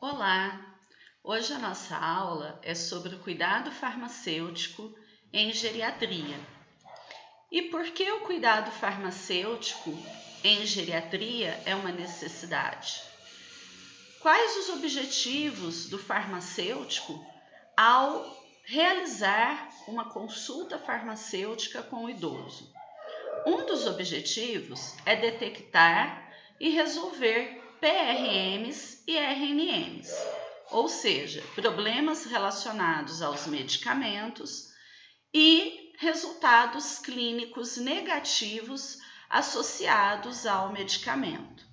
Olá! Hoje a nossa aula é sobre o cuidado farmacêutico em geriatria. E por que o cuidado farmacêutico em geriatria é uma necessidade? Quais os objetivos do farmacêutico ao realizar uma consulta farmacêutica com o idoso? Um dos objetivos é detectar e resolver PRMs e RNMs, ou seja, problemas relacionados aos medicamentos e resultados clínicos negativos associados ao medicamento.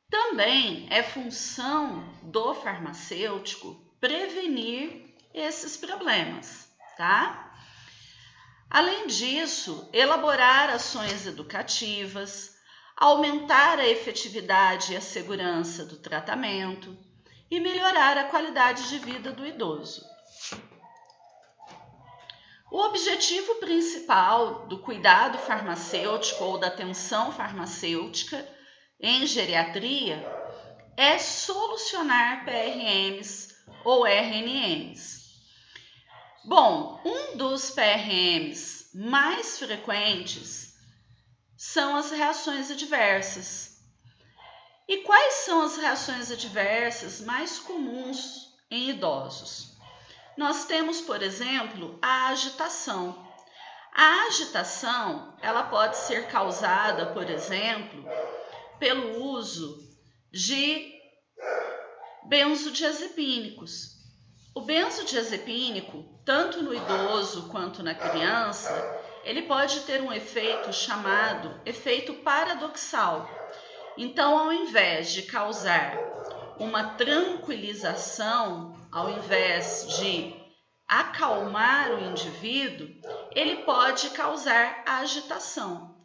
Também é função do farmacêutico prevenir esses problemas, tá? Além disso, elaborar ações educativas, aumentar a efetividade e a segurança do tratamento e melhorar a qualidade de vida do idoso. O objetivo principal do cuidado farmacêutico ou da atenção farmacêutica em geriatria é solucionar PRMs ou RNMs. Bom, um dos PRMs mais frequentes são as reações adversas. E quais são as reações adversas mais comuns em idosos? Nós temos, por exemplo, a agitação. A agitação, ela pode ser causada, por exemplo, pelo uso de benzodiazepínicos. O benzodiazepínico, tanto no idoso quanto na criança, ele pode ter um efeito chamado efeito paradoxal. Então, ao invés de causar uma tranquilização, ao invés de acalmar o indivíduo, ele pode causar agitação.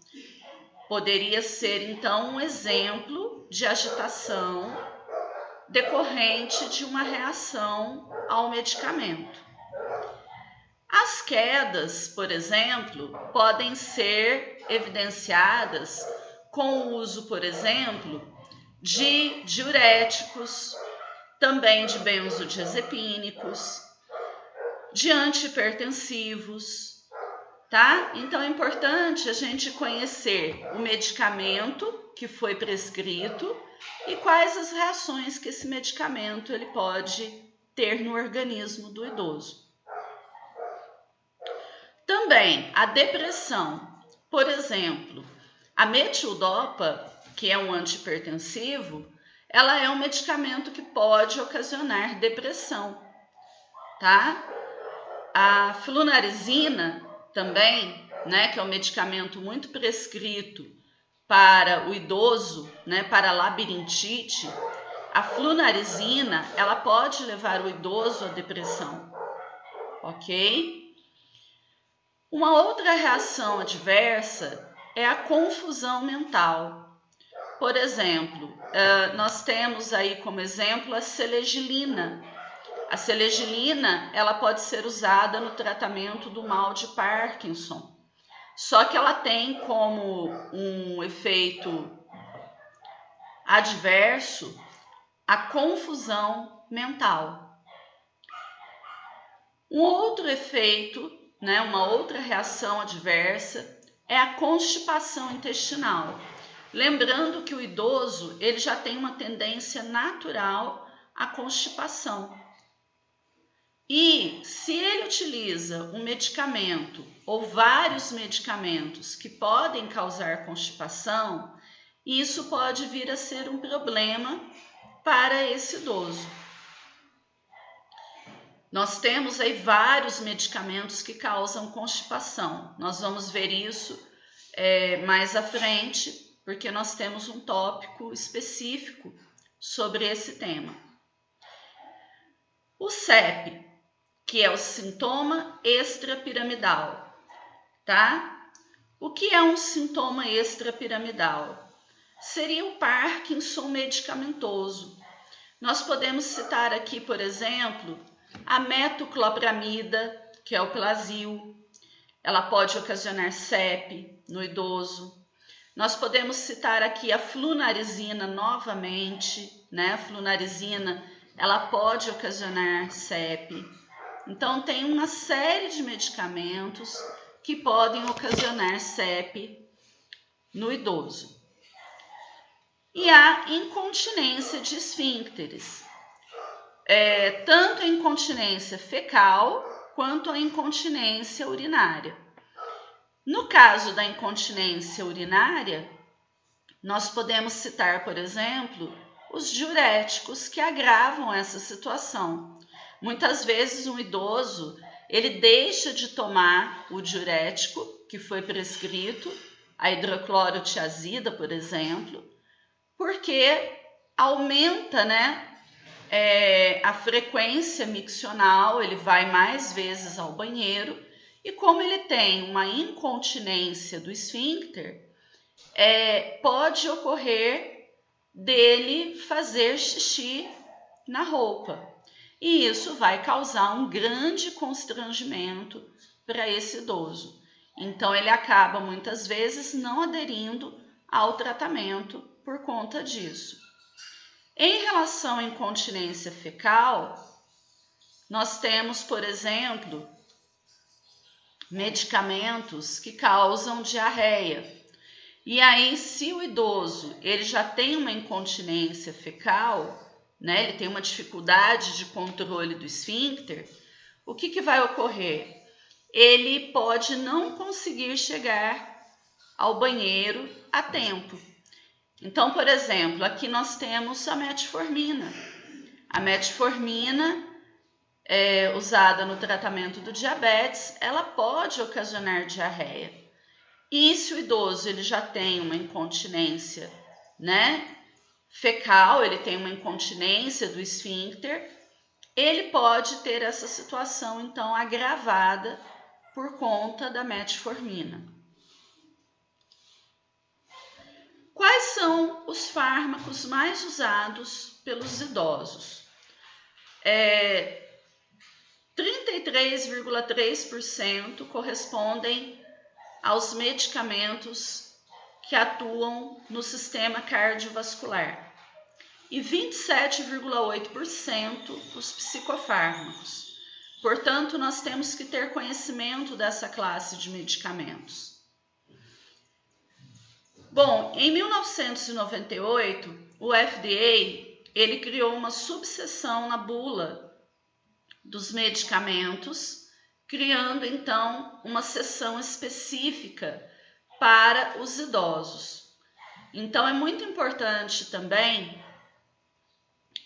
Poderia ser, então, um exemplo de agitação decorrente de uma reação ao medicamento. As quedas, por exemplo, podem ser evidenciadas com o uso, por exemplo, de diuréticos, também de benzodiazepínicos, de antihipertensivos, tá? Então é importante a gente conhecer o medicamento que foi prescrito e quais as reações que esse medicamento ele pode ter no organismo do idoso. Também a depressão, por exemplo, a metildopa, que é um antihipertensivo, ela é um medicamento que pode ocasionar depressão, tá? A flunarizina também, né, que é um medicamento muito prescrito para o idoso, né, para a labirintite, a flunarizina, ela pode levar o idoso à depressão, ok? Uma outra reação adversa é a confusão mental. Por exemplo, nós temos aí como exemplo a selegilina. A selegilina, ela pode ser usada no tratamento do mal de Parkinson. Só que ela tem como um efeito adverso a confusão mental. Um outro efeito, né, uma outra reação adversa é a constipação intestinal. Lembrando que o idoso ele já tem uma tendência natural à constipação. E se ele utiliza um medicamento ou vários medicamentos que podem causar constipação, isso pode vir a ser um problema para esse idoso. Nós temos aí vários medicamentos que causam constipação. Nós vamos ver isso mais à frente, porque nós temos um tópico específico sobre esse tema. O CEP, que é o sintoma extrapiramidal, tá? O que é um sintoma extrapiramidal? Seria o Parkinson medicamentoso. Nós podemos citar aqui, por exemplo, a metoclopramida, que é o Plasil. Ela pode ocasionar CEP no idoso. Nós podemos citar aqui a flunarizina novamente, né? A flunarizina ela pode ocasionar CEP. Então, tem uma série de medicamentos que podem ocasionar CEP no idoso. E a incontinência de esfíncteres, tanto a incontinência fecal quanto a incontinência urinária. No caso da incontinência urinária, nós podemos citar, por exemplo, os diuréticos que agravam essa situação. Muitas vezes um idoso, ele deixa de tomar o diurético que foi prescrito, a hidroclorotiazida, por exemplo, porque aumenta, a frequência miccional, ele vai mais vezes ao banheiro, e como ele tem uma incontinência do esfíncter, pode ocorrer dele fazer xixi na roupa. E isso vai causar um grande constrangimento para esse idoso. Então, ele acaba muitas vezes não aderindo ao tratamento por conta disso. Em relação à incontinência fecal, nós temos, por exemplo, medicamentos que causam diarreia. E aí, se o idoso ele já tem uma incontinência fecal, ele tem uma dificuldade de controle do esfíncter, o que vai ocorrer? Ele pode não conseguir chegar ao banheiro a tempo. Então, por exemplo, aqui nós temos a metformina. A metformina, usada no tratamento do diabetes, ela pode ocasionar diarreia. E se o idoso ele já tem uma incontinência, fecal, ele tem uma incontinência do esfíncter, ele pode ter essa situação, então, agravada por conta da metformina. Quais são os fármacos mais usados pelos idosos? 33,3% correspondem aos medicamentos que atuam no sistema cardiovascular e 27,8% os psicofármacos. Portanto, nós temos que ter conhecimento dessa classe de medicamentos. Bom, em 1998, o FDA ele criou uma subseção na bula dos medicamentos, criando então uma seção específica para os idosos. Então, é muito importante também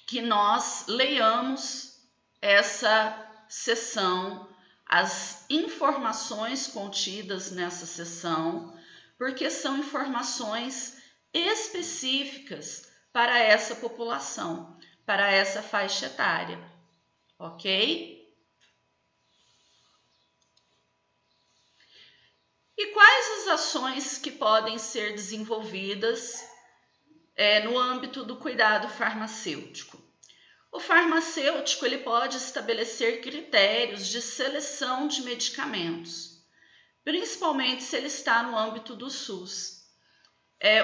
que nós leiamos essa seção, as informações contidas nessa seção, porque são informações específicas para essa população, para essa faixa etária, ok? E quais as ações que podem ser desenvolvidas no âmbito do cuidado farmacêutico? O farmacêutico ele pode estabelecer critérios de seleção de medicamentos, principalmente se ele está no âmbito do SUS.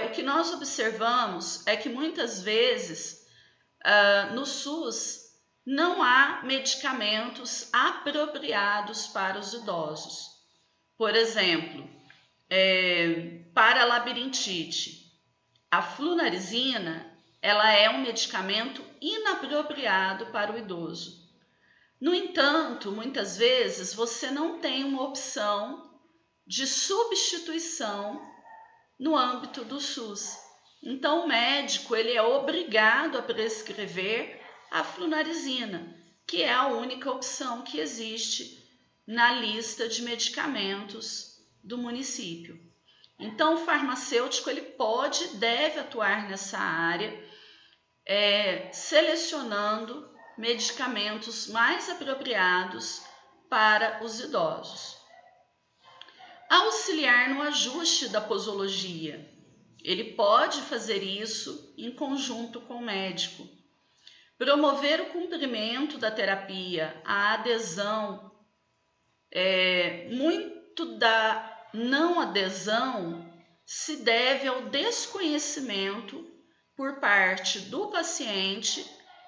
O que nós observamos é que muitas vezes no SUS não há medicamentos apropriados para os idosos. Por exemplo, para a labirintite, a flunarizina ela é um medicamento inapropriado para o idoso. No entanto, muitas vezes você não tem uma opção de substituição no âmbito do SUS. Então, o médico ele é obrigado a prescrever a flunarizina, que é a única opção que existe na lista de medicamentos do município. Então, o farmacêutico ele pode e deve atuar nessa área, selecionando medicamentos mais apropriados para os idosos. Auxiliar no ajuste da posologia. Ele pode fazer isso em conjunto com o médico. Promover o cumprimento da terapia, a adesão. Muito da não adesão se deve ao desconhecimento por parte do paciente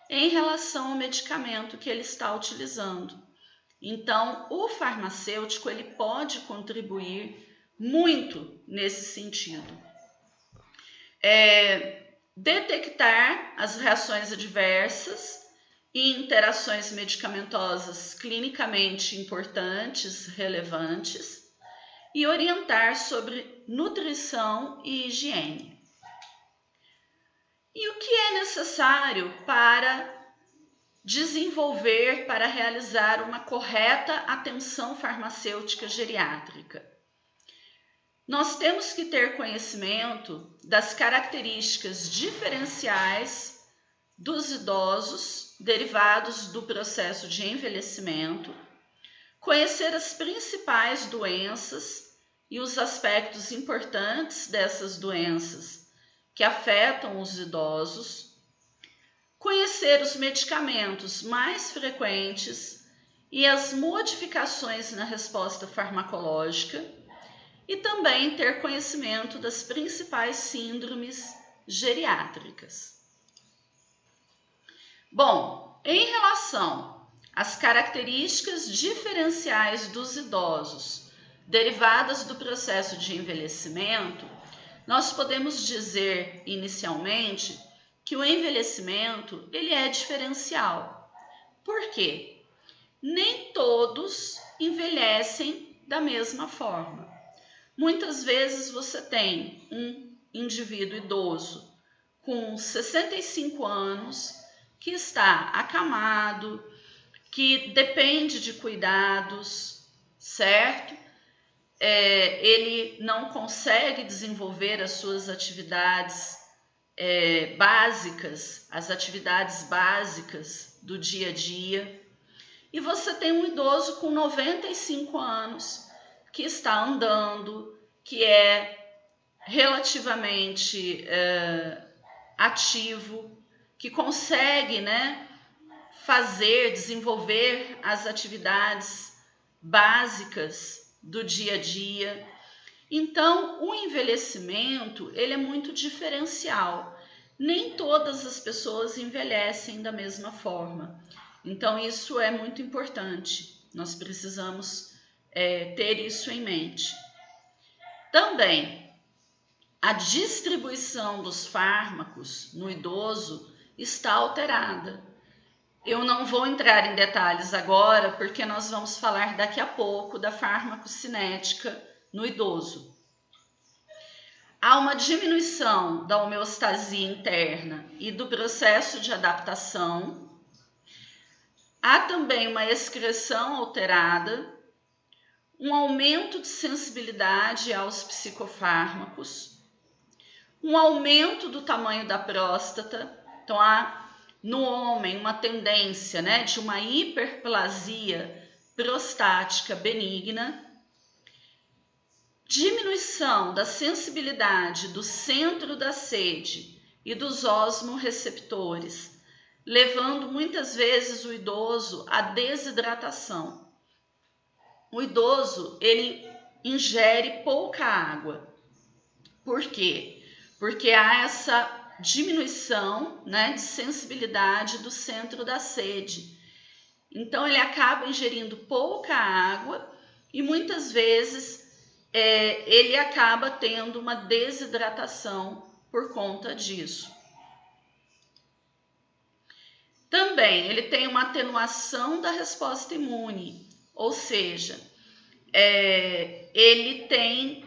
em relação ao medicamento que ele está utilizando. Então, o farmacêutico ele pode contribuir muito nesse sentido. Detectar as reações adversas e interações medicamentosas clinicamente importantes, relevantes, e orientar sobre nutrição e higiene. E o que é necessário para desenvolver, para realizar uma correta atenção farmacêutica geriátrica? Nós temos que ter conhecimento das características diferenciais dos idosos derivados do processo de envelhecimento, conhecer as principais doenças e os aspectos importantes dessas doenças que afetam os idosos, conhecer os medicamentos mais frequentes e as modificações na resposta farmacológica e também ter conhecimento das principais síndromes geriátricas. Bom, em relação às características diferenciais dos idosos derivadas do processo de envelhecimento, nós podemos dizer inicialmente que o envelhecimento ele é diferencial. Por quê? Nem todos envelhecem da mesma forma. Muitas vezes você tem um indivíduo idoso com 65 anos que está acamado, que depende de cuidados, certo? Ele não consegue desenvolver as suas atividades básicas, as atividades básicas do dia a dia. E você tem um idoso com 95 anos que está andando, que é relativamente ativo, que consegue, desenvolver as atividades básicas do dia a dia. Então, o envelhecimento ele é muito diferencial. Nem todas as pessoas envelhecem da mesma forma. Então, isso é muito importante. Nós precisamos ter isso em mente. Também, a distribuição dos fármacos no idoso está alterada. Eu não vou entrar em detalhes agora, porque nós vamos falar daqui a pouco da farmacocinética no idoso. Há uma diminuição da homeostasia interna e do processo de adaptação. Há também uma excreção alterada, um aumento de sensibilidade aos psicofármacos, um aumento do tamanho da próstata. Então, há no homem uma tendência de uma hiperplasia prostática benigna, diminuição da sensibilidade do centro da sede e dos osmorreceptores, levando muitas vezes o idoso à desidratação. O idoso, ele ingere pouca água. Por quê? Porque há essa diminuição de sensibilidade do centro da sede. Então, ele acaba ingerindo pouca água e muitas vezes ele acaba tendo uma desidratação por conta disso. Também, ele tem uma atenuação da resposta imune, ou seja, ele tem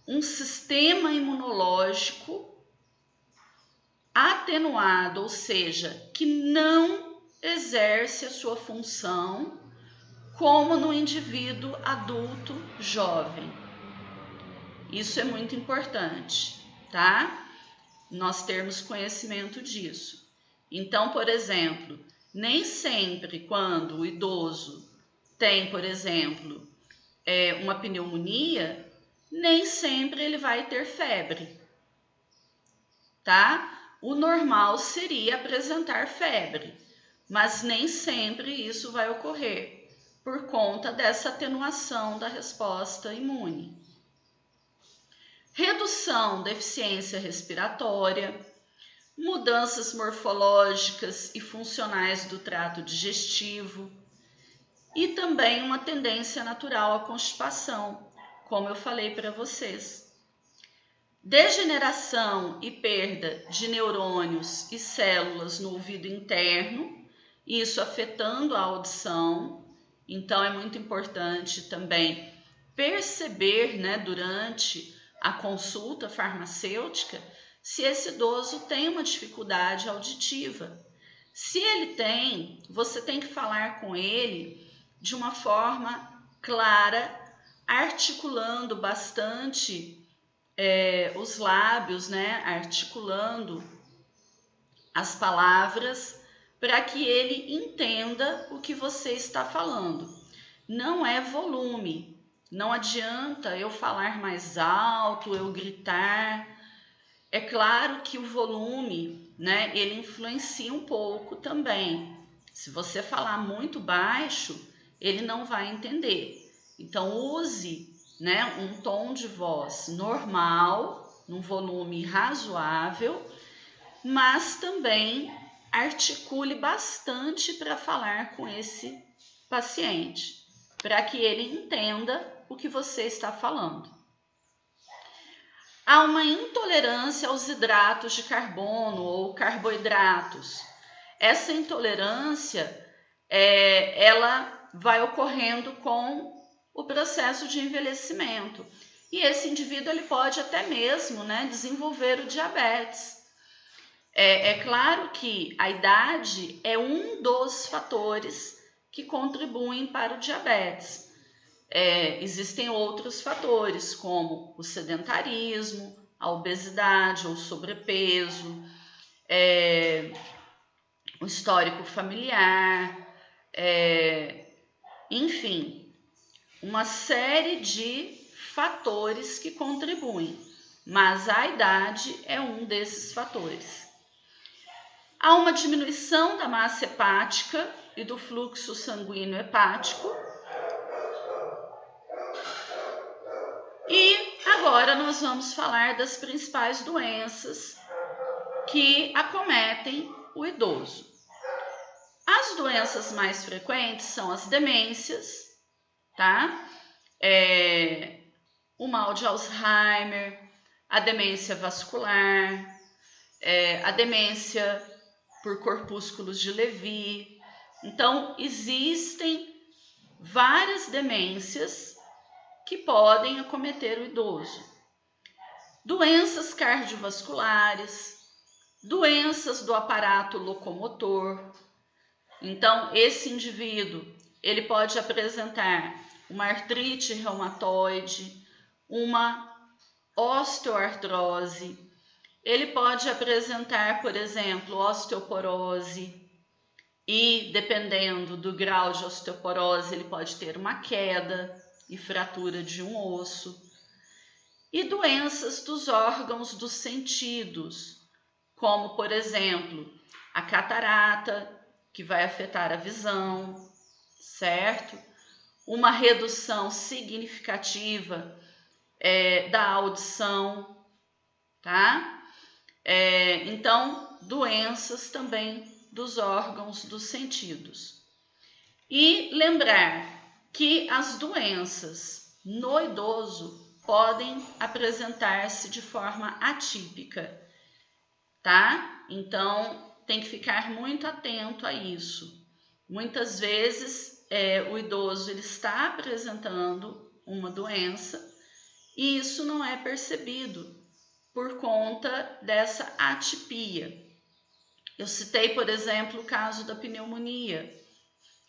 um sistema imunológico atenuado, ou seja, que não exerce a sua função como no indivíduo adulto jovem. Isso é muito importante, tá? Nós termos conhecimento disso. Então, por exemplo, nem sempre quando o idoso tem, por exemplo, uma pneumonia, nem sempre ele vai ter febre, tá? O normal seria apresentar febre, mas nem sempre isso vai ocorrer por conta dessa atenuação da resposta imune. Redução da eficiência respiratória, mudanças morfológicas e funcionais do trato digestivo e também uma tendência natural à constipação, como eu falei para vocês. Degeneração e perda de neurônios e células no ouvido interno, isso afetando a audição. Então, é muito importante também perceber, né, durante a consulta farmacêutica, se esse idoso tem uma dificuldade auditiva. Se ele tem, você tem que falar com ele de uma forma clara, articulando bastante os lábios, né, articulando as palavras para que ele entenda o que você está falando. Não é volume, não adianta eu falar mais alto, eu gritar. É claro que o volume, né, ele influencia um pouco também. Se você falar muito baixo, ele não vai entender. Então, use, né, um tom de voz normal, num volume razoável, mas também articule bastante para falar com esse paciente, para que ele entenda o que você está falando. Há uma intolerância aos hidratos de carbono ou carboidratos. Essa intolerância, ela vai ocorrendo com o processo de envelhecimento. E esse indivíduo ele pode até mesmo, né, desenvolver o diabetes. É claro que a idade é um dos fatores que contribuem para o diabetes. Existem outros fatores, como o sedentarismo, a obesidade ou sobrepeso, o histórico familiar, enfim, uma série de fatores que contribuem, mas a idade é um desses fatores. Há uma diminuição da massa hepática e do fluxo sanguíneo hepático. E agora nós vamos falar das principais doenças que acometem o idoso. As doenças mais frequentes são as demências, tá? O mal de Alzheimer, a demência vascular, a demência por corpúsculos de Lewy. Então, existem várias demências que podem acometer o idoso. Doenças cardiovasculares, doenças do aparato locomotor. Então, esse indivíduo, ele pode apresentar uma artrite reumatoide, uma osteoartrose, ele pode apresentar, por exemplo, osteoporose e, dependendo do grau de osteoporose, ele pode ter uma queda e fratura de um osso. E doenças dos órgãos dos sentidos, como, por exemplo, a catarata, que vai afetar a visão, certo? Uma redução significativa da audição, tá? Então, doenças também dos órgãos dos sentidos. E lembrar que as doenças no idoso podem apresentar-se de forma atípica, tá? Então, tem que ficar muito atento a isso. Muitas vezes, o idoso ele está apresentando uma doença e isso não é percebido por conta dessa atipia. Eu citei, por exemplo, o caso da pneumonia.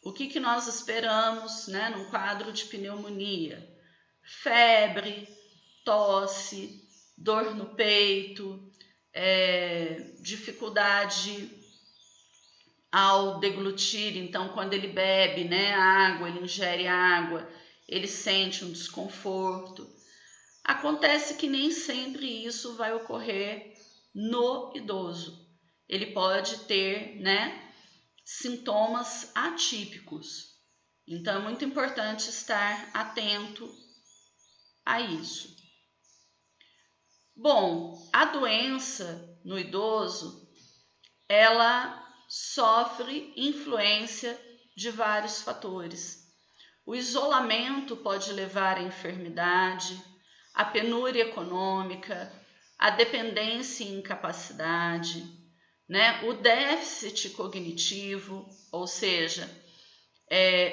O que nós esperamos, né, num quadro de pneumonia? Febre, tosse, dor no peito, dificuldade ao deglutir. Então, quando ele bebe, né, água, ele ingere água, ele sente um desconforto. Acontece que nem sempre isso vai ocorrer no idoso. Ele pode ter, né, sintomas atípicos. Então, é muito importante estar atento a isso. Bom, a doença no idoso, ela sofre influência de vários fatores. O isolamento pode levar à enfermidade, à penúria econômica, à dependência e incapacidade, né? O déficit cognitivo, ou seja,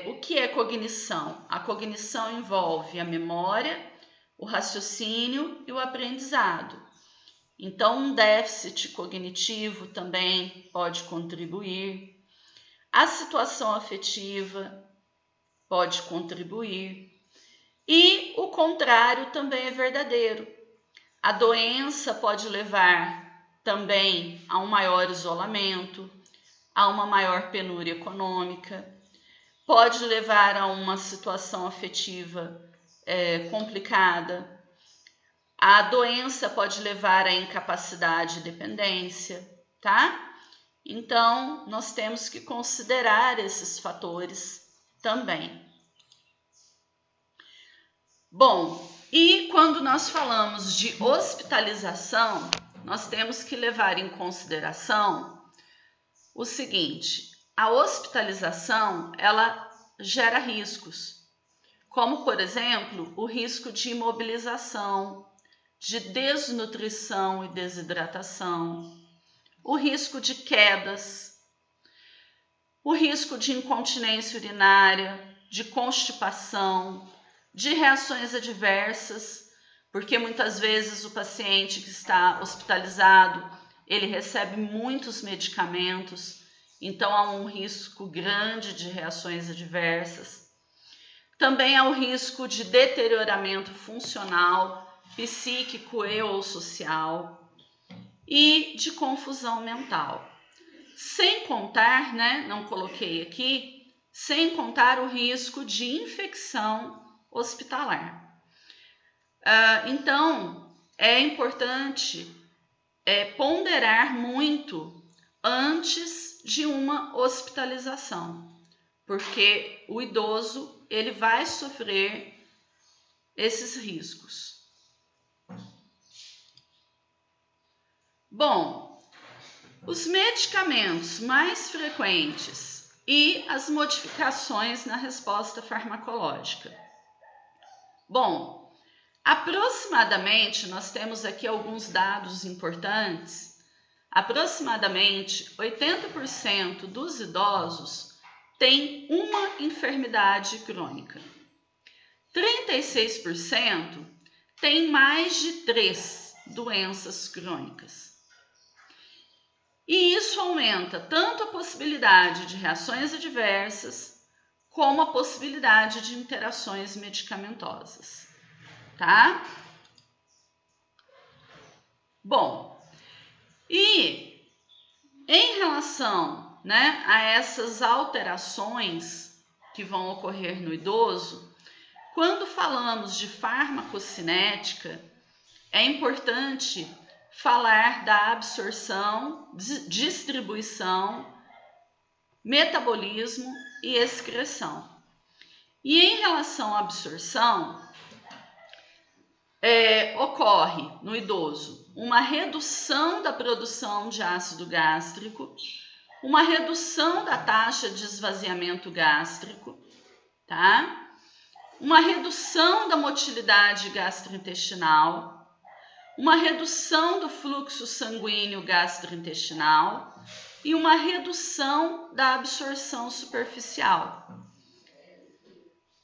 o que é cognição? A cognição envolve a memória, o raciocínio e o aprendizado. Então, um déficit cognitivo também pode contribuir. A situação afetiva pode contribuir. E o contrário também é verdadeiro. A doença pode levar também a um maior isolamento, a uma maior penúria econômica, pode levar a uma situação afetiva complicada. A doença pode levar à incapacidade e dependência, tá? Então, nós temos que considerar esses fatores também. Bom, e quando nós falamos de hospitalização, nós temos que levar em consideração o seguinte: a hospitalização, ela gera riscos, como, por exemplo, o risco de imobilização, de desnutrição e desidratação, o risco de quedas, o risco de incontinência urinária, de constipação, de reações adversas, porque muitas vezes o paciente que está hospitalizado, ele recebe muitos medicamentos, então há um risco grande de reações adversas. Também há o risco de deterioramento funcional, psíquico e ou social, e de confusão mental. Sem contar, não coloquei aqui, sem contar o risco de infecção hospitalar. Então, é importante ponderar muito antes de uma hospitalização, porque o idoso ele vai sofrer esses riscos. Bom, os medicamentos mais frequentes e as modificações na resposta farmacológica. Bom, aproximadamente, nós temos aqui alguns dados importantes, aproximadamente 80% dos idosos têm uma enfermidade crônica. 36% têm mais de 3 doenças crônicas. E isso aumenta tanto a possibilidade de reações adversas, como a possibilidade de interações medicamentosas, tá? Bom, e em relação, a essas alterações que vão ocorrer no idoso, quando falamos de farmacocinética, é importante falar da absorção, distribuição, metabolismo e excreção. E em relação à absorção, ocorre no idoso uma redução da produção de ácido gástrico, uma redução da taxa de esvaziamento gástrico, tá? Uma redução da motilidade gastrointestinal, uma redução do fluxo sanguíneo gastrointestinal e uma redução da absorção superficial.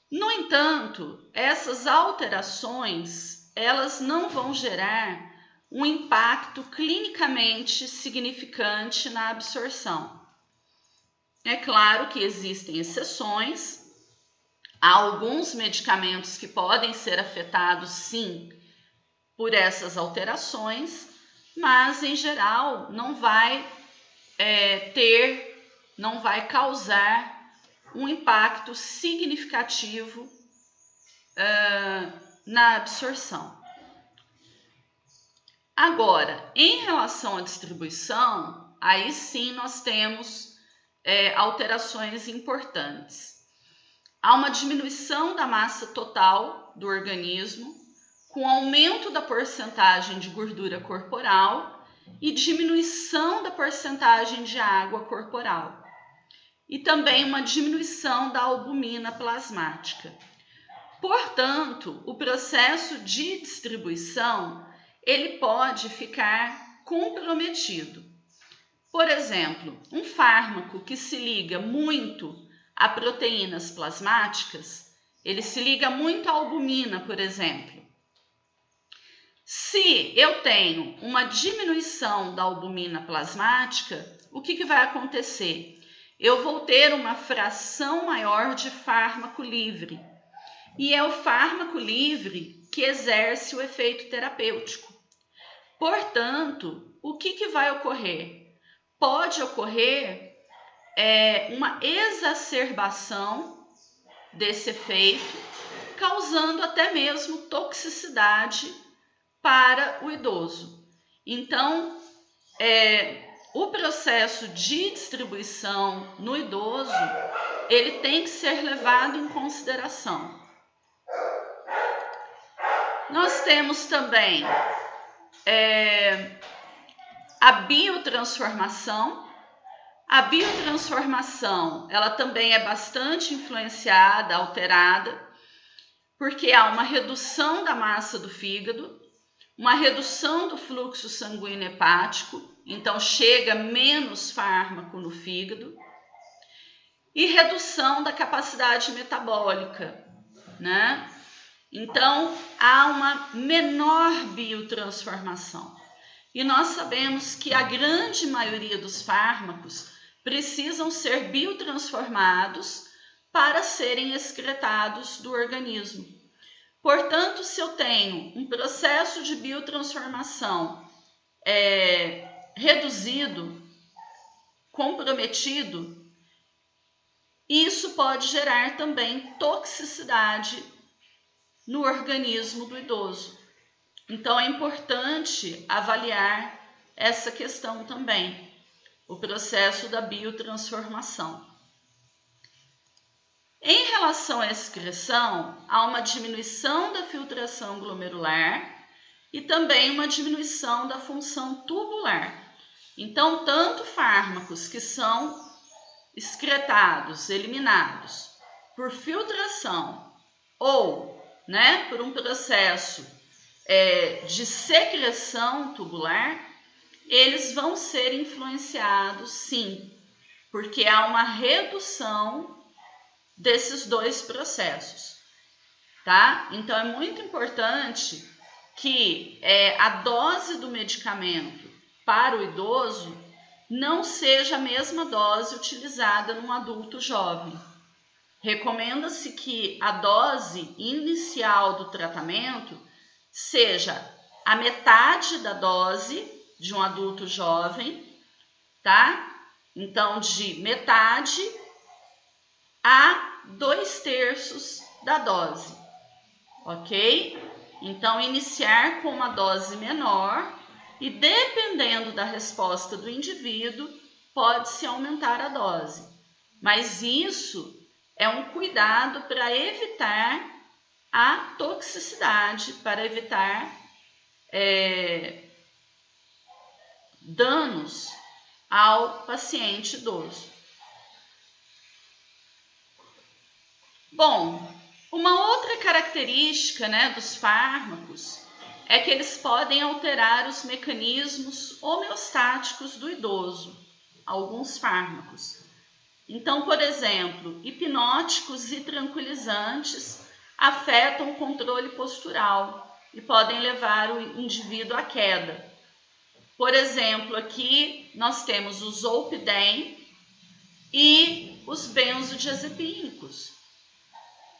No entanto, essas alterações, elas não vão gerar um impacto clinicamente significante na absorção. É claro que existem exceções, há alguns medicamentos que podem ser afetados, sim, por essas alterações, mas em geral não vai causar um impacto significativo na absorção. Agora, em relação à distribuição, aí sim nós temos alterações importantes. Há uma diminuição da massa total do organismo, com aumento da porcentagem de gordura corporal e diminuição da porcentagem de água corporal. E também uma diminuição da albumina plasmática. Portanto, o processo de distribuição, ele pode ficar comprometido. Por exemplo, um fármaco que se liga muito a proteínas plasmáticas, ele se liga muito à albumina, por exemplo. Se eu tenho uma diminuição da albumina plasmática, o que vai acontecer? Eu vou ter uma fração maior de fármaco livre. E é o fármaco livre que exerce o efeito terapêutico. Portanto, o que vai ocorrer? Pode ocorrer uma exacerbação desse efeito, causando até mesmo toxicidade para o idoso. Então, o processo de distribuição no idoso, ele tem que ser levado em consideração. Nós temos também a biotransformação. A biotransformação, ela também é bastante influenciada, alterada, porque há uma redução da massa do fígado, uma redução do fluxo sanguíneo hepático, então chega menos fármaco no fígado, e redução da capacidade metabólica, né? Então, há uma menor biotransformação. E nós sabemos que a grande maioria dos fármacos precisam ser biotransformados para serem excretados do organismo. Portanto, se eu tenho um processo de biotransformação reduzido, comprometido, isso pode gerar também toxicidade no organismo do idoso. Então, é importante avaliar essa questão também, o processo da biotransformação. Em relação à excreção, há uma diminuição da filtração glomerular e também uma diminuição da função tubular. Então, tanto fármacos que são excretados, eliminados por filtração ou por um processo de secreção tubular, eles vão ser influenciados sim, porque há uma redução desses dois processos, tá? Então é muito importante que a dose do medicamento para o idoso não seja a mesma dose utilizada num adulto jovem. Recomenda-se que a dose inicial do tratamento seja a metade da dose de um adulto jovem, tá? Então, de metade a 2/3 da dose, ok? Então, iniciar com uma dose menor e, dependendo da resposta do indivíduo, pode-se aumentar a dose. Mas isso é um cuidado para evitar a toxicidade, para evitar danos ao paciente idoso. Bom, uma outra característica dos fármacos é que eles podem alterar os mecanismos homeostáticos do idoso, alguns fármacos. Então, por exemplo, hipnóticos e tranquilizantes afetam o controle postural e podem levar o indivíduo à queda. Por exemplo, aqui nós temos o zolpidem e os benzodiazepínicos,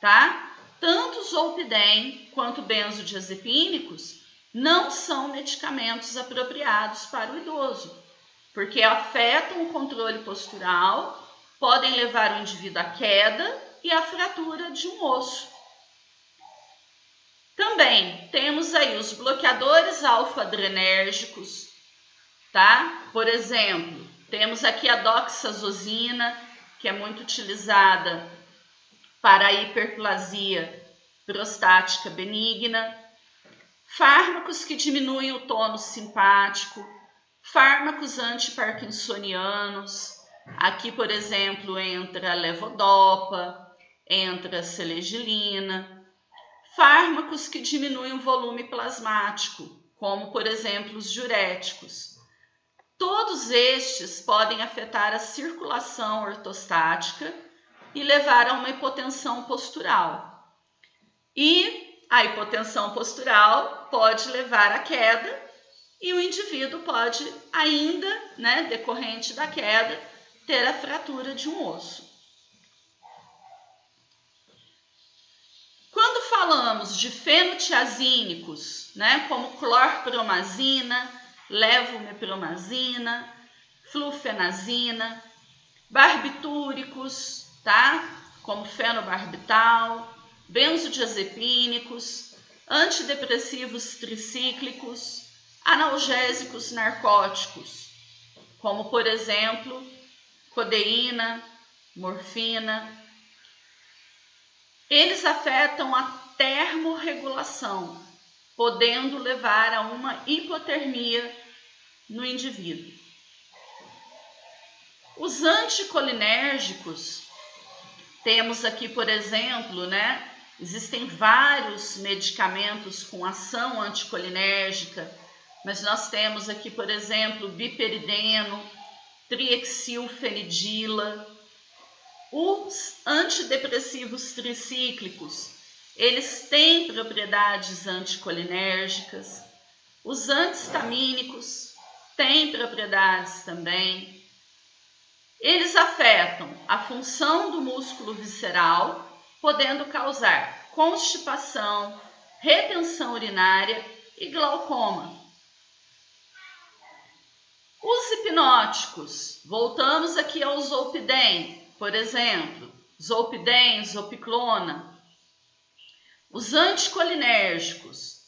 tá? Tanto o zolpidem quanto o benzodiazepínicos não são medicamentos apropriados para o idoso, porque afetam o controle postural, podem levar o indivíduo à queda e à fratura de um osso. Também temos aí os bloqueadores alfa-adrenérgicos, tá? Por exemplo, temos aqui a doxazosina, que é muito utilizada para a hiperplasia prostática benigna. Fármacos que diminuem o tônus simpático, Fármacos antiparkinsonianos, aqui, por exemplo, entra a levodopa, entra a selegilina. Fármacos que diminuem o volume plasmático, como, por exemplo, os diuréticos. Todos estes podem afetar a circulação ortostática e levar a uma hipotensão postural. E a hipotensão postural pode levar à queda e o indivíduo pode ainda, decorrente da queda, ter a fratura de um osso. Quando falamos de fenotiazínicos, como clorpromazina, levomepromazina, flufenazina, barbitúricos, como fenobarbital, benzodiazepínicos, antidepressivos tricíclicos, analgésicos narcóticos, como, por exemplo, codeína, morfina. Eles afetam a termorregulação, podendo levar a uma hipotermia no indivíduo. Os anticolinérgicos, temos aqui, por exemplo, existem vários medicamentos com ação anticolinérgica, mas nós temos aqui, por exemplo, biperideno, triexilfenidila. Os antidepressivos tricíclicos, eles têm propriedades anticolinérgicas. Os antihistamínicos têm propriedades também. Eles afetam a função do músculo visceral, podendo causar constipação, retenção urinária e glaucoma. Os hipnóticos, voltamos aqui ao zolpidem, por exemplo, zolpidem, zopiclona. Os anticolinérgicos,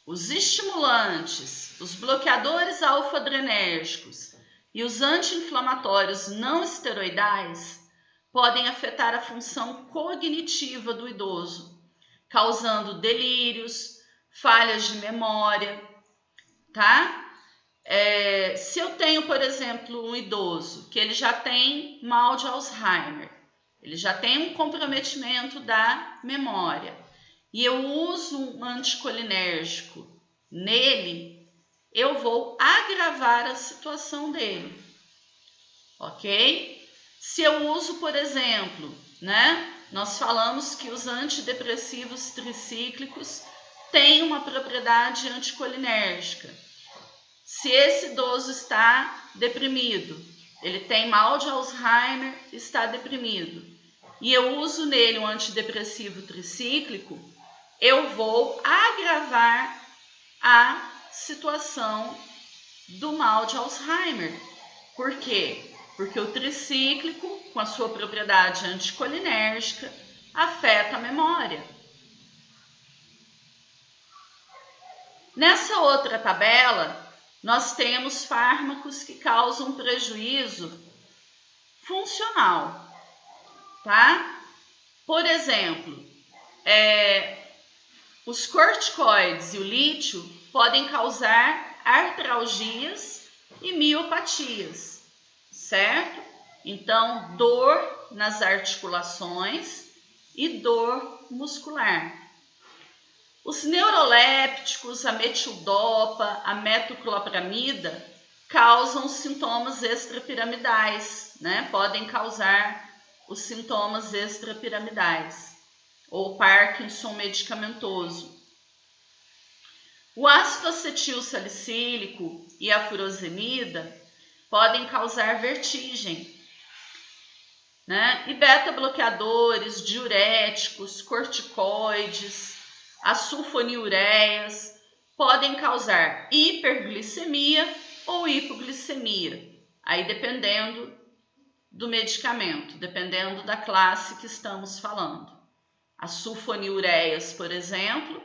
os estimulantes, os bloqueadores alfa-adrenérgicos e os anti-inflamatórios não esteroidais podem afetar a função cognitiva do idoso, causando delírios, falhas de memória, se eu tenho, por exemplo, um idoso que ele já tem mal de Alzheimer, ele já tem um comprometimento da memória, e eu uso um anticolinérgico nele, eu vou agravar a situação dele, ok? Se eu uso, por exemplo, nós falamos que os antidepressivos tricíclicos têm uma propriedade anticolinérgica. Se esse idoso está deprimido, ele tem mal de Alzheimer, está deprimido, e eu uso nele um antidepressivo tricíclico, eu vou agravar a situação do mal de Alzheimer. Por quê? Porque o tricíclico, com a sua propriedade anticolinérgica, afeta a memória. Nessa outra tabela, nós temos fármacos que causam prejuízo funcional, Por exemplo, os corticoides e o lítio podem causar artralgias e miopatias, certo? Então, dor nas articulações e dor muscular. Os neurolépticos, a metildopa, a metoclopramida causam sintomas extrapiramidais, Podem causar os sintomas extrapiramidais ou Parkinson medicamentoso. O ácido acetil salicílico e a furosemida podem causar vertigem, E beta-bloqueadores, diuréticos, corticoides, as sulfonilureias podem causar hiperglicemia ou hipoglicemia, aí dependendo do medicamento, dependendo da classe que estamos falando. As sulfonilureias, por exemplo,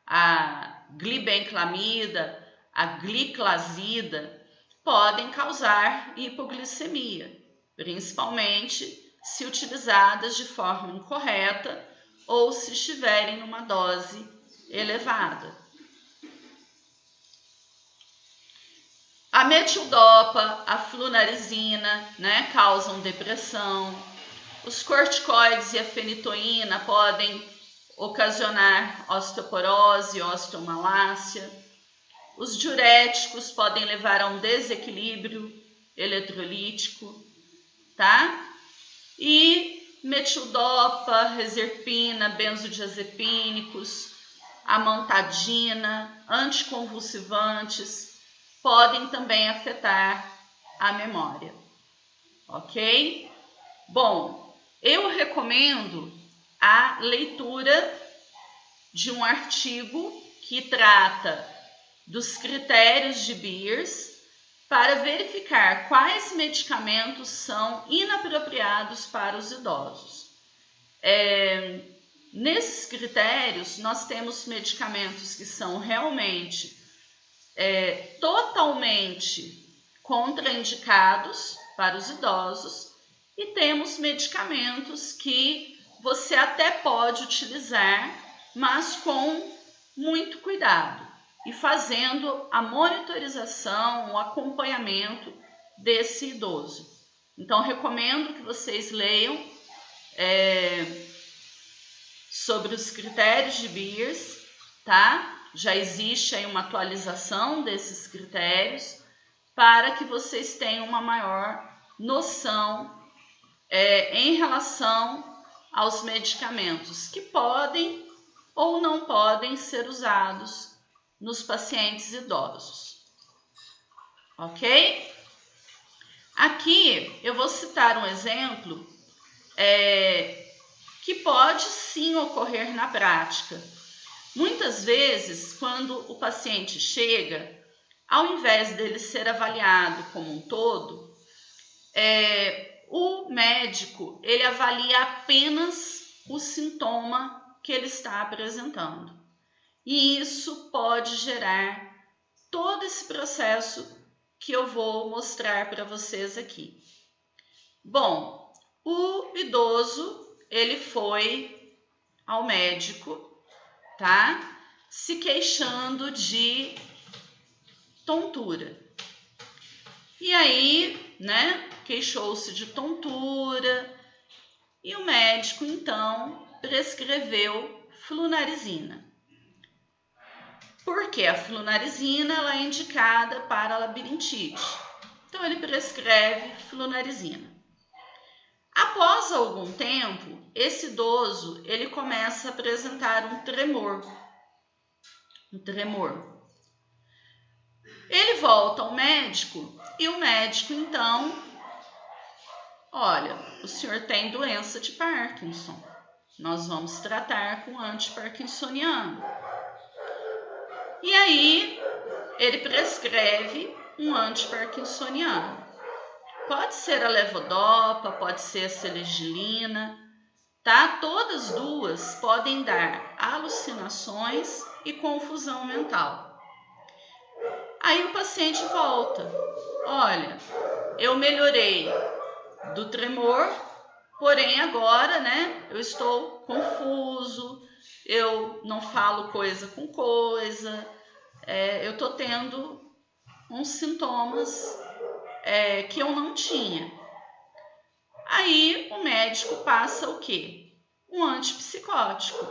a glibenclamida, a gliclazida, podem causar hipoglicemia, principalmente se utilizadas de forma incorreta ou se estiverem numa dose elevada. A metildopa, a flunarizina, né, causam depressão. Os corticoides e a fenitoína podem ocasionar osteoporose, osteomalácia. Os diuréticos podem levar a um desequilíbrio eletrolítico, tá? E metildopa, reserpina, benzodiazepínicos, amantadina, anticonvulsivantes podem também afetar a memória, ok? Bom, eu recomendo a leitura de um artigo que trata dos critérios de Beers para verificar quais medicamentos são inapropriados para os idosos. Nesses critérios, nós temos medicamentos que são realmente totalmente contraindicados para os idosos e temos medicamentos que você até pode utilizar, mas com muito cuidado e fazendo a monitorização, o acompanhamento desse idoso. Então, recomendo que vocês leiam sobre os critérios de Beers, tá? Já existe aí uma atualização desses critérios para que vocês tenham uma maior noção em relação aos medicamentos que podem ou não podem ser usados nos pacientes idosos, ok? Aqui eu vou citar um exemplo que pode sim ocorrer na prática. Muitas vezes, quando o paciente chega, ao invés dele ser avaliado como um todo, o médico ele avalia apenas o sintoma que ele está apresentando. E isso pode gerar todo esse processo que eu vou mostrar para vocês aqui. Bom, o idoso ele foi ao médico, tá? Se queixando de tontura. E aí, né, queixou-se de tontura e o médico então prescreveu flunarizina. Porque a flunarizina ela é indicada para labirintite. Então ele prescreve flunarizina. Após algum tempo, esse idoso ele começa a apresentar um tremor. Ele volta ao médico e o médico então, olha, o senhor tem doença de Parkinson. Nós vamos tratar com antiparkinsoniano. E aí ele prescreve um antiparkinsoniano. Pode ser a levodopa, pode ser a selegilina, tá? Todas duas podem dar alucinações e confusão mental. Aí o paciente volta. Olha, eu melhorei do tremor, porém agora, né, eu estou confuso, eu não falo coisa com coisa, eu estou tendo uns sintomas que eu não tinha. Aí o médico passa o quê? Um antipsicótico.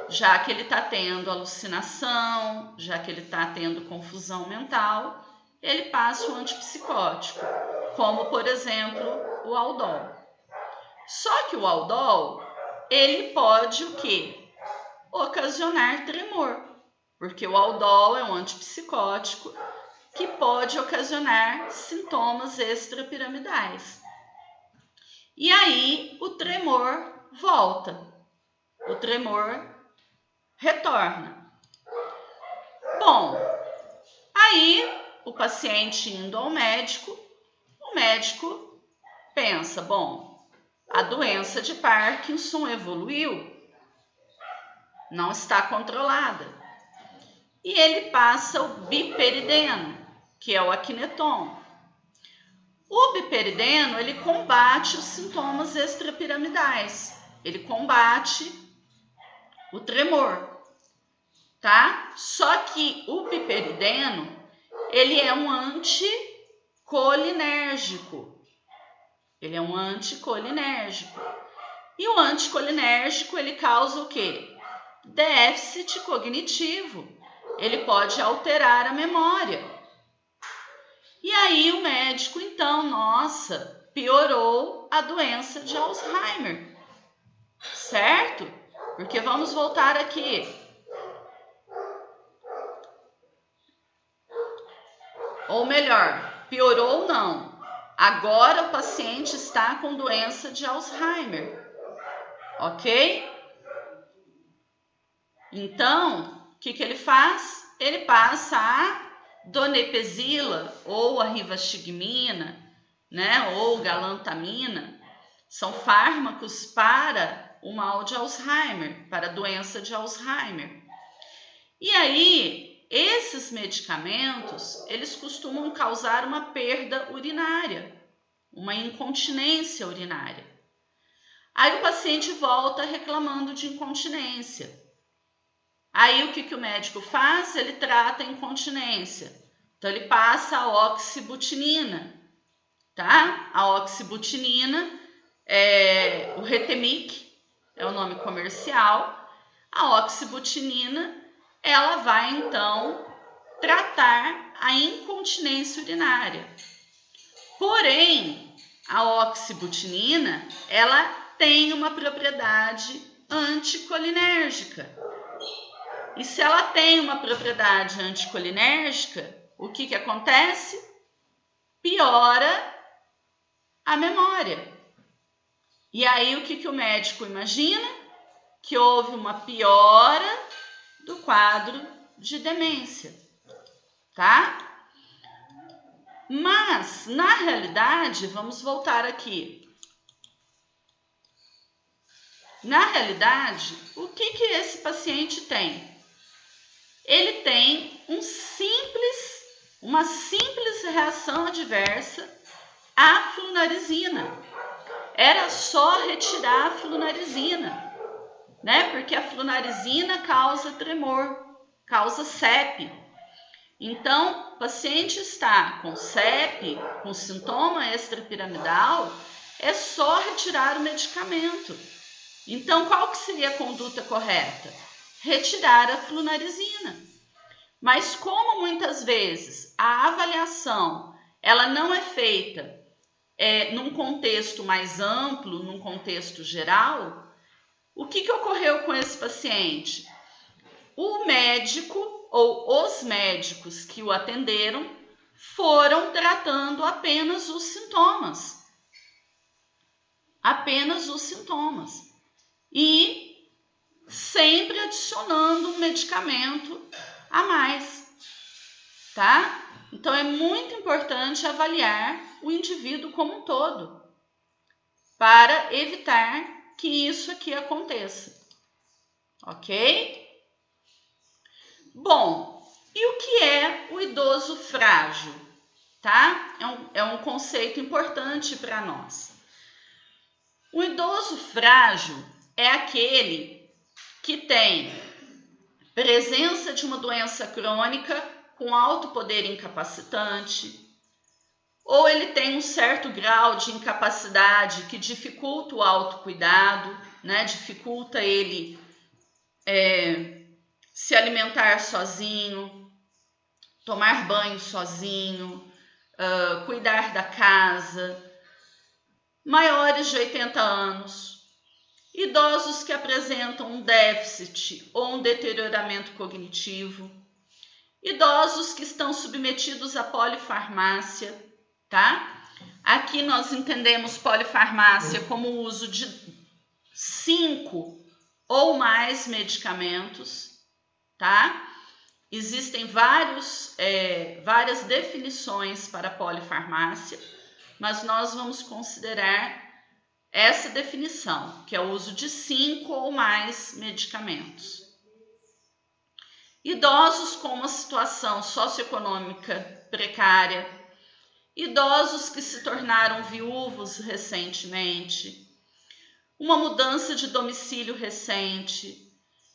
Já que ele está tendo alucinação, já que ele está tendo confusão mental, ele passa o antipsicótico, como por exemplo o Haldol. Só que o Haldol, ele pode o quê? Ocasionar tremor, porque o Haldol é um antipsicótico que pode ocasionar sintomas extrapiramidais. E aí o tremor volta, o tremor retorna. Bom, aí o paciente indo ao médico, o médico pensa, bom, a doença de Parkinson evoluiu, não está controlada. E ele passa o biperideno, que é o Akineton. O biperideno, ele combate os sintomas extrapiramidais, ele combate o tremor, tá? Só que o biperideno, ele é um anticolinérgico. Ele é um anticolinérgico. E o anticolinérgico, ele causa o quê? Déficit cognitivo. Ele pode alterar a memória. E aí o médico, então, nossa, piorou a doença de Alzheimer. Certo? Porque vamos voltar aqui. Ou melhor, piorou ou não. Agora o paciente está com doença de Alzheimer. Ok? Então, o que ele faz? Ele passa a donepezila ou a rivastigmina, né, ou galantamina. São fármacos para o mal de Alzheimer, para a doença de Alzheimer. E aí, esses medicamentos, eles costumam causar uma perda urinária, uma incontinência urinária. Aí o paciente volta reclamando de incontinência. Aí o que o médico faz? Ele trata a incontinência. Então ele passa a oxibutinina, tá? A oxibutinina é o Retemic, é o nome comercial. A oxibutinina, ela vai então tratar a incontinência urinária. Porém, a oxibutinina, ela tem uma propriedade anticolinérgica. E se ela tem uma propriedade anticolinérgica, o que acontece? Piora a memória. E aí o que o médico imagina? Que houve uma piora do quadro de demência, tá? Mas, na realidade, vamos voltar aqui. Na realidade, o que esse paciente tem? Ele tem uma simples reação adversa à flunarizina. Era só retirar a flunarizina, né? Porque a flunarizina causa tremor, causa CEP. Então, o paciente está com CEP, com sintoma extrapiramidal, é só retirar o medicamento. Então, qual que seria a conduta correta? Retirar a flunarizina. Mas como muitas vezes a avaliação ela não é feita num contexto mais amplo, num contexto geral, o que ocorreu com esse paciente? O médico ou os médicos que o atenderam foram tratando apenas os sintomas. Apenas os sintomas. E sempre adicionando um medicamento a mais, tá? Então, é muito importante avaliar o indivíduo como um todo para evitar que isso aqui aconteça, ok? Bom, e o que é o idoso frágil, tá? É um conceito importante para nós. O idoso frágil é aquele que tem presença de uma doença crônica com alto poder incapacitante, ou ele tem um certo grau de incapacidade que dificulta o autocuidado, né? Dificulta ele se alimentar sozinho, tomar banho sozinho, cuidar da casa, maiores de 80 anos, idosos que apresentam um déficit ou um deterioramento cognitivo, idosos que estão submetidos à polifarmácia, tá? Aqui nós entendemos polifarmácia como o uso de 5 ou mais medicamentos, tá? Existem várias definições para polifarmácia, mas nós vamos considerar essa definição, que é o uso de 5 ou mais medicamentos. Idosos com uma situação socioeconômica precária, idosos que se tornaram viúvos recentemente, uma mudança de domicílio recente,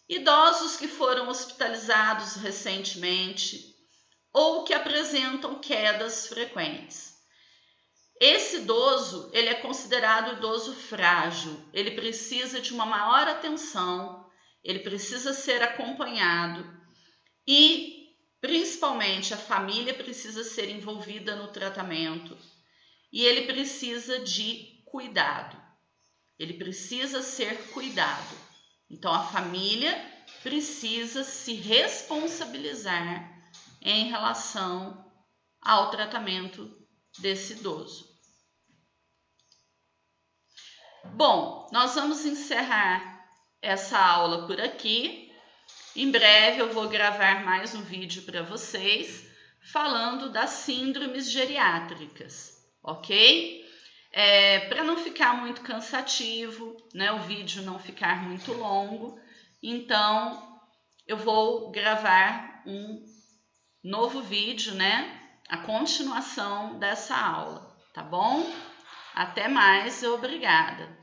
idosos que foram hospitalizados recentemente, ou que apresentam quedas frequentes. Esse idoso, ele é considerado idoso frágil, ele precisa de uma maior atenção, ele precisa ser acompanhado e, principalmente, a família precisa ser envolvida no tratamento e ele precisa de cuidado, ele precisa ser cuidado. Então, a família precisa se responsabilizar em relação ao tratamento desse idoso. Bom, nós vamos encerrar essa aula por aqui. Em breve eu vou gravar mais um vídeo para vocês falando das síndromes geriátricas, ok? Para não ficar muito cansativo, né, o vídeo não ficar muito longo, então eu vou gravar um novo vídeo, né? A continuação dessa aula, tá bom? Até mais e obrigada!